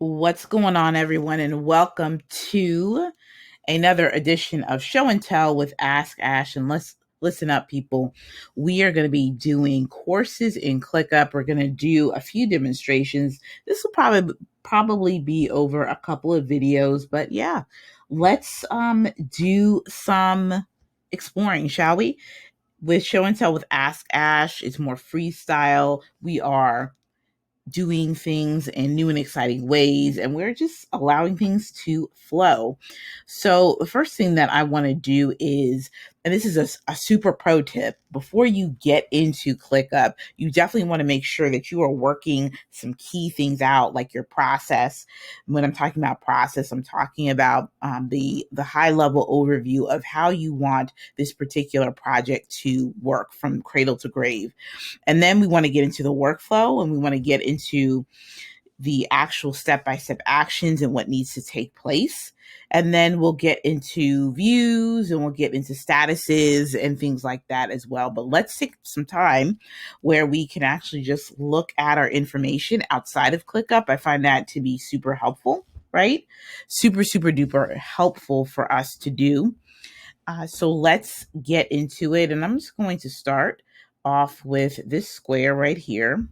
What's going on, everyone, and welcome to another edition of Show and Tell with Ask Ash. And let's listen up, people. We are going to be doing courses in ClickUp. We're going to do a few demonstrations. This will probably be over a couple of videos, but yeah, let's do some exploring, shall we? With Show and Tell with Ask Ash, it's more freestyle. We are doing things in new and exciting ways, and we're just allowing things to flow. So the first thing that I want to do is, and this is a super pro tip, before you get into ClickUp, you definitely want to make sure that you are working some key things out, like your process. When I'm talking about process, I'm talking about the high level overview of how you want this particular project to work from cradle to grave. And then we want to get into the workflow, and we want to get into the actual step-by-step actions and what needs to take place. And then we'll get into views, and we'll get into statuses and things like that as well. But let's take some time where we can actually just look at our information outside of ClickUp. I find that to be super helpful, right? Super, super duper helpful for us to do. So let's get into it. And I'm just going to start off with this square right here.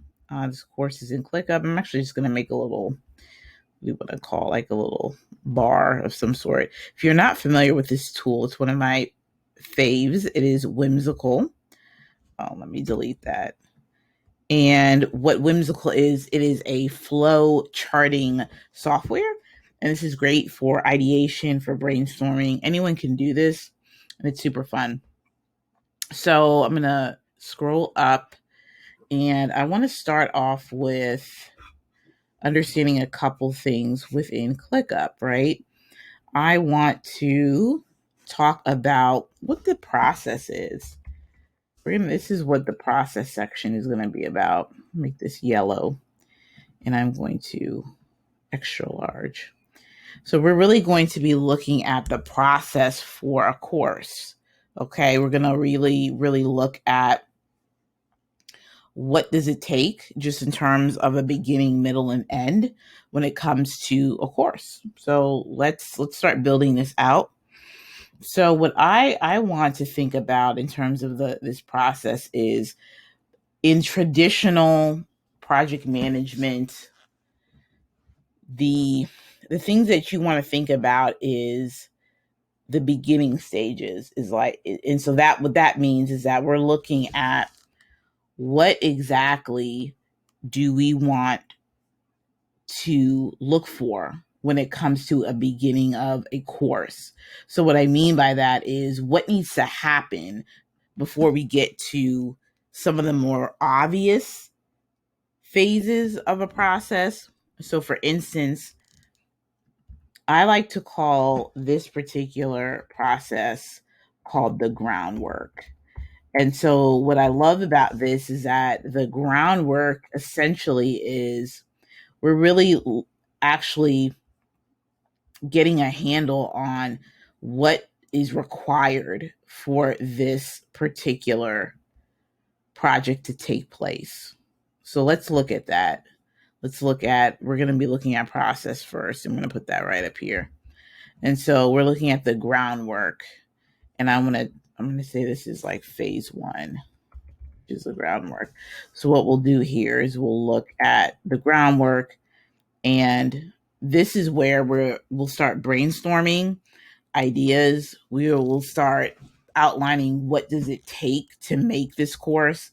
This course is in ClickUp. I'm actually just going to make a little, we want to call like a little bar of some sort. If you're not familiar with this tool, it's one of my faves. It is Whimsical. Oh, let me delete that. And what Whimsical is, it is a flow charting software. And this is great for ideation, for brainstorming. Anyone can do this, and it's super fun. So I'm going to scroll up, and I want to start off with understanding a couple things within ClickUp, right? I want to talk about what the process is. This is what the process section is going to be about. Make this yellow, and I'm going to extra large. So we're really going to be looking at the process for a course. Okay, we're going to really, really look at what does it take just in terms of a beginning, middle, and end when it comes to a course. So let's start building this out. So what I want to think about in terms of this process is, in traditional project management, the things that you want to think about is the beginning stages, is like, and so that what that means is that we're looking at what exactly do we want to look for when it comes to a beginning of a course. So what I mean by that is what needs to happen before we get to some of the more obvious phases of a process. So for instance, I like to call this particular process called the groundwork. And so what I love about this is that the groundwork essentially is, we're really actually getting a handle on what is required for this particular project to take place. So let's look at that. We're going to be looking at process first. I'm going to put that right up here. And so we're looking at the groundwork, and I'm going to say this is like phase 1, which is the groundwork. So what we'll do here is we'll look at the groundwork, and this is where we'll start brainstorming ideas. We'll start outlining what does it take to make this course,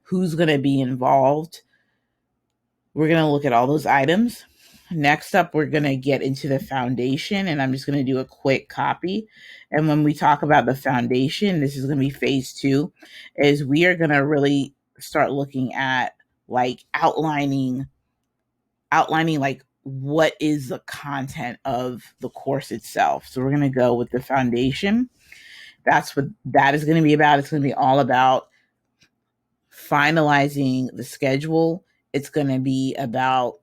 who's going to be involved. We're going to look at all those items. Next up, we're going to get into the foundation, and I'm just going to do a quick copy. And when we talk about the foundation, this is going to be phase 2, is we are going to really start looking at like outlining like what is the content of the course itself. So we're going to go with the foundation. That's what that is going to be about. It's going to be all about finalizing the schedule. It's going to be about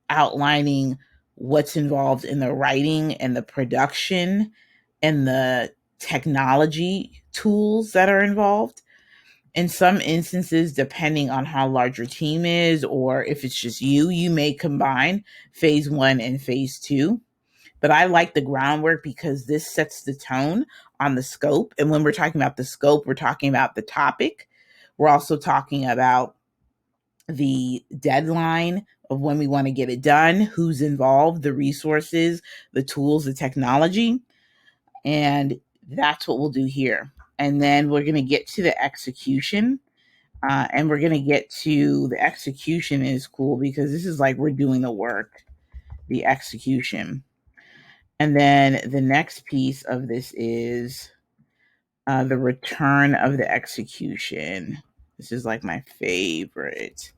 outlining what's involved in the writing and the production and the technology tools that are involved. In some instances, depending on how large your team is, or if it's just you, you may combine phase one and phase two. But I like the groundwork because this sets the tone on the scope. And when we're talking about the scope, we're talking about the topic. We're also talking about the deadline of when we want to get it done, who's involved, the resources, the tools, the technology. And that's what we'll do here. And then we're going to get to the execution. And we're going to get to the execution is cool because this is like we're doing the work, the execution. And then the next piece of this is the return of the execution. This is like my favorite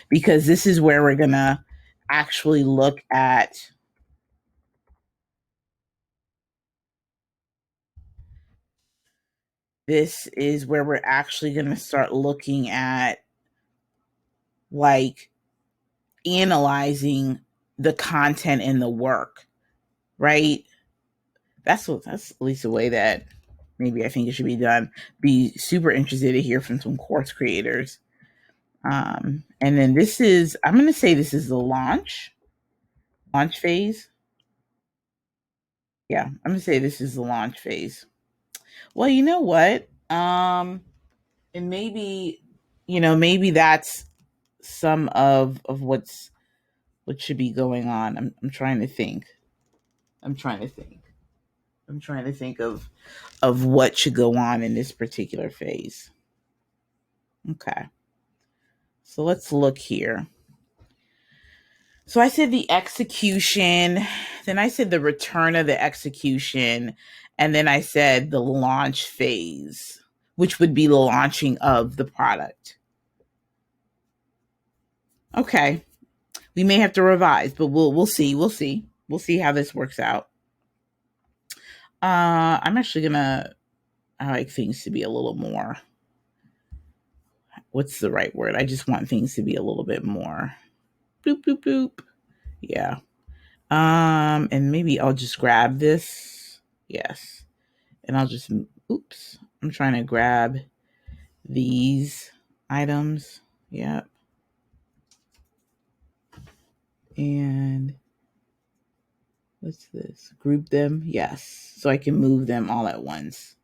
because this is where we're going to actually look at this is where we're actually going to start looking at like analyzing the content in the work, right? That's at least the way that maybe I think it should be done. Be super interested to hear from some course creators. And then I'm going to say this is the launch phase. Yeah, I'm going to say this is the launch phase. Well, you know what? And maybe that's some of what should be going on. I'm trying to think. I'm trying to think of what should go on in this particular phase. Okay. So let's look here. So I said the execution, then I said the return of the execution, and then I said the launch phase, which would be the launching of the product. Okay. We may have to revise, but we'll see. We'll see how this works out. I'm actually gonna I like things to be a little more. What's the right word? I just want things to be a little bit more. Boop boop boop. Yeah. And maybe I'll just grab this. Yes. And I'll just, oops, I'm trying to grab these items. Yep. And what's this? Group them. Yes. So I can move them all at once.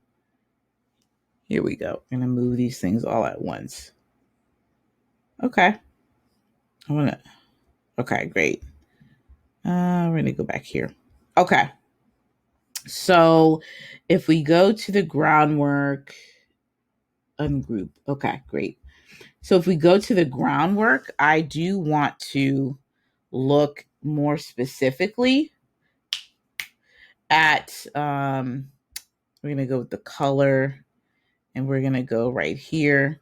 Here we go. I'm going to move these things all at once. Okay. Okay, great. We're going to go back here. Okay. So if we go to the groundwork, ungroup. Okay, great. So if we go to the groundwork, I do want to look more specifically at, we're going to go with the color, and we're going to go right here,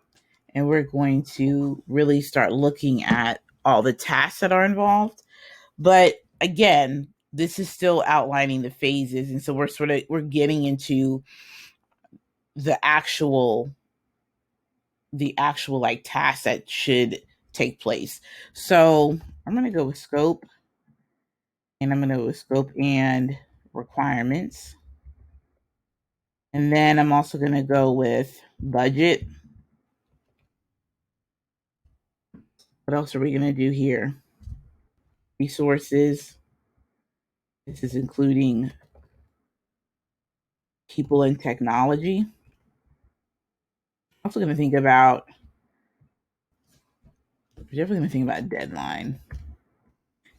and we're going to really start looking at all the tasks that are involved. But again, this is still outlining the phases. And so we're getting into the actual like tasks that should take place. So I'm going to go with scope, and I'm going to go with scope and requirements. And then I'm also going to go with budget. What else are we going to do here? Resources. This is including people and technology. I'm also going to think about,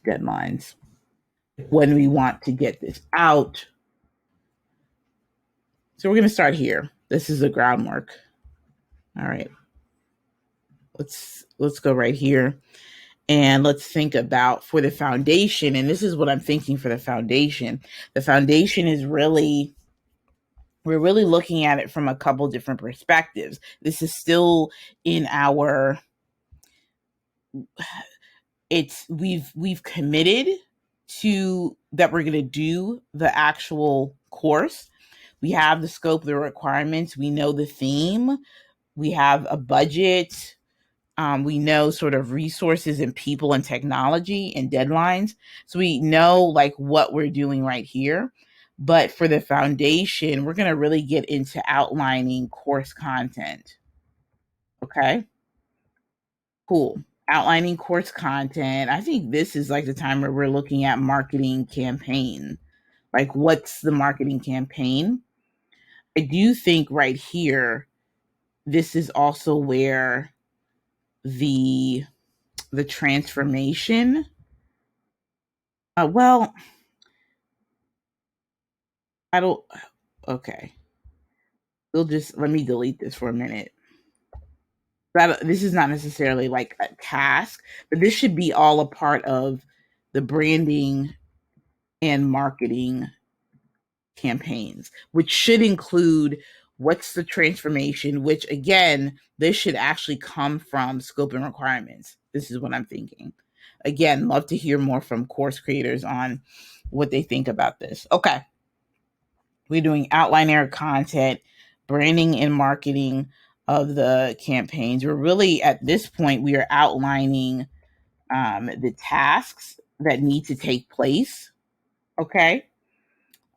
deadlines. When we want to get this out. So we're going to start here. This is the groundwork. All right. Let's go right here. And let's think about for the foundation. And this is what I'm thinking for the foundation. The foundation is we're really looking at it from a couple different perspectives. This is still in our, we've committed to that we're going to do the actual course. We have the scope, the requirements. We know the theme. We have a budget. We know sort of resources and people and technology and deadlines. So we know like what we're doing right here. But for the foundation, we're going to really get into outlining course content. Okay, cool. Outlining course content. I think this is like the time where we're looking at marketing campaign. Like, what's the marketing campaign? I do think right here, this is also where the transformation. Well, I don't. Okay, we'll just let me delete this for a minute. This is not necessarily like a task, but this should be all a part of the branding and marketing campaigns, which should include what's the transformation, which again, this should actually come from scope and requirements. This is what I'm thinking. Again, love to hear more from course creators on what they think about this. Okay. We're doing outline error content, branding and marketing of the campaigns. We're really at this point, we are outlining the tasks that need to take place. Okay.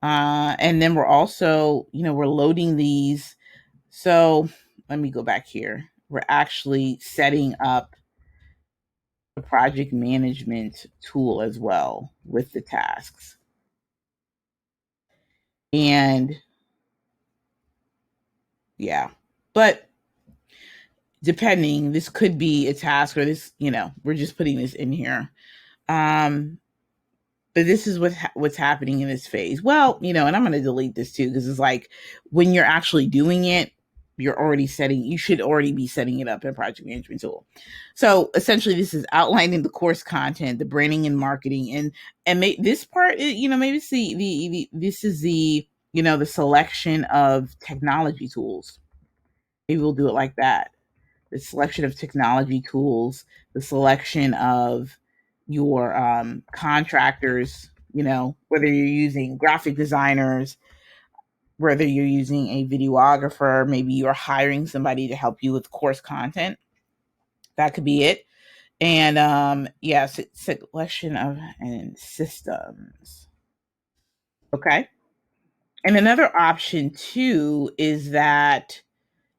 And then we're also, we're loading these. So let me go back here. We're actually setting up a project management tool as well with the tasks. And yeah, but depending, this could be a task or this, we're just putting this in here. But this is what's happening in this phase. Well, and I'm going to delete this too, because it's like when you're actually doing it, you should already be setting it up in project management tool. So essentially this is outlining the course content, the branding and marketing, and this part, maybe it's this is the, the selection of technology tools. Maybe we'll do it like that. The selection of technology tools, the selection of your contractors, whether you're using graphic designers, whether you're using a videographer, maybe you're hiring somebody to help you with course content. That could be it. And yes, selection of and systems. Okay. And another option too is that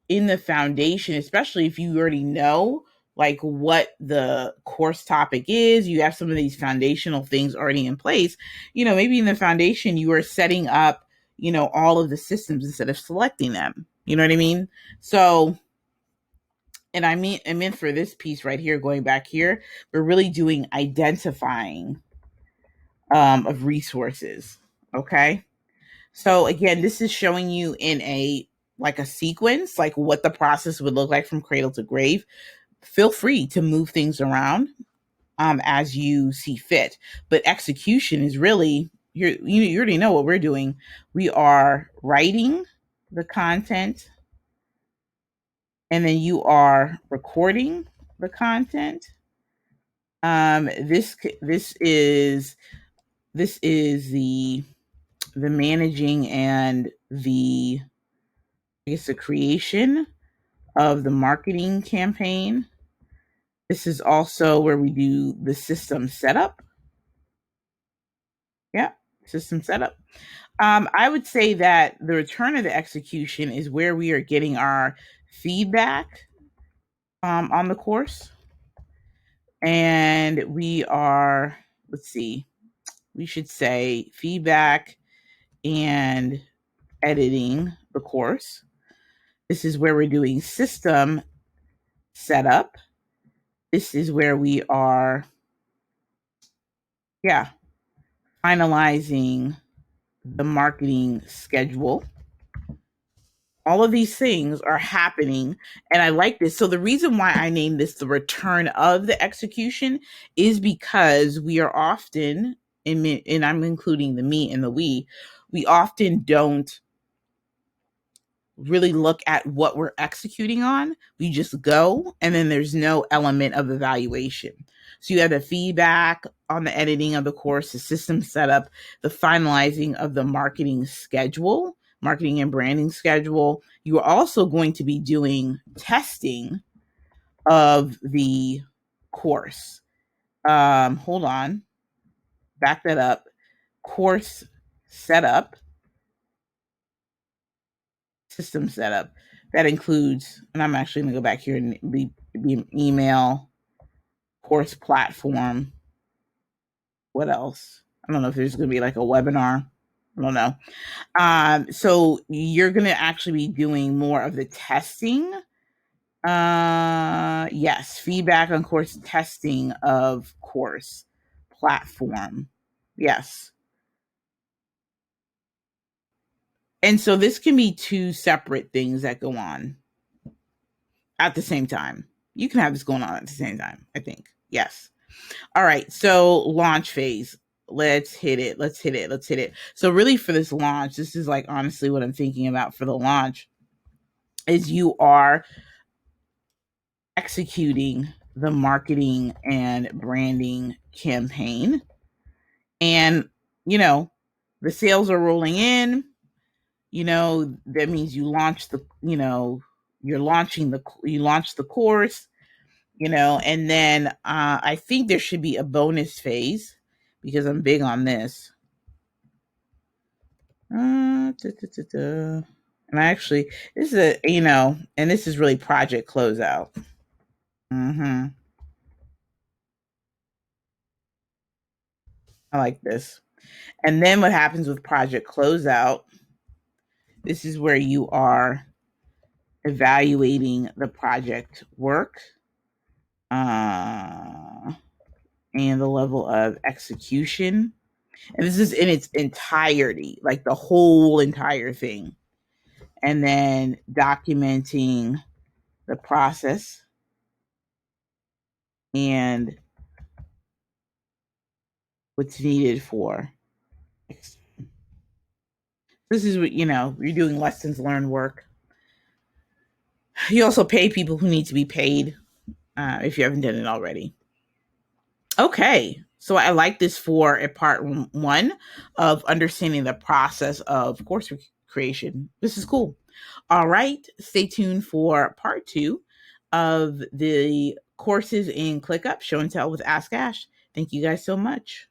in the foundation, especially if you already know like what the course topic is, you have some of these foundational things already in place, maybe in the foundation you are setting up, all of the systems instead of selecting them. You know what I mean? So, and I meant for this piece right here, going back here, we're really doing identifying of resources. Okay. So again, this is showing you in a sequence, like what the process would look like from cradle to grave. Feel free to move things around as you see fit. But execution is really, you already know what we're doing. We are writing the content, and then you are recording the content. This is the managing and the creation of the marketing campaign. This is also where we do the system setup. Yeah, system setup. I would say that the return of the execution is where we are getting our feedback on the course. And we are, let's see, we should say feedback and editing the course. This is where we're doing system setup. This is where we are, finalizing the marketing schedule. All of these things are happening, and I like this. So the reason why I named this the return of the execution is because we are often, and I'm including the me and the we often don't really look at what we're executing on. We just go, and then there's no element of evaluation. So you have the feedback on the editing of the course, the system setup, the finalizing of the marketing schedule, marketing and branding schedule. You are also going to be doing testing of the course. Hold on, back that up. Course setup, system setup. That includes, and I'm actually going to go back here and be an email, course platform. What else? I don't know if there's going to be like a webinar. I don't know. So you're going to actually be doing more of the testing. Yes, feedback on course testing of course platform. Yes. And so this can be two separate things that go on at the same time. You can have this going on at the same time, I think. Yes. All right. So launch phase. Let's hit it. Let's hit it. Let's hit it. So really for this launch, this is like honestly what I'm thinking about for the launch is you are executing the marketing and branding campaign. And, you know, the sales are rolling in, that means you launch the, you launch the course, and then I think there should be a bonus phase because I'm big on this. And I actually, this is and this is really project closeout. I like this. And then what happens with project closeout, this is where you are evaluating the project work and the level of execution. And this is in its entirety, like the whole entire thing. And then documenting the process and what's needed for. This is what, you're doing lessons learned work. You also pay people who need to be paid if you haven't done it already. Okay. So I like this for a part one of understanding the process of course creation. This is cool. All right. Stay tuned for part two of the courses in ClickUp Show and Tell with Ask Ash. Thank you guys so much.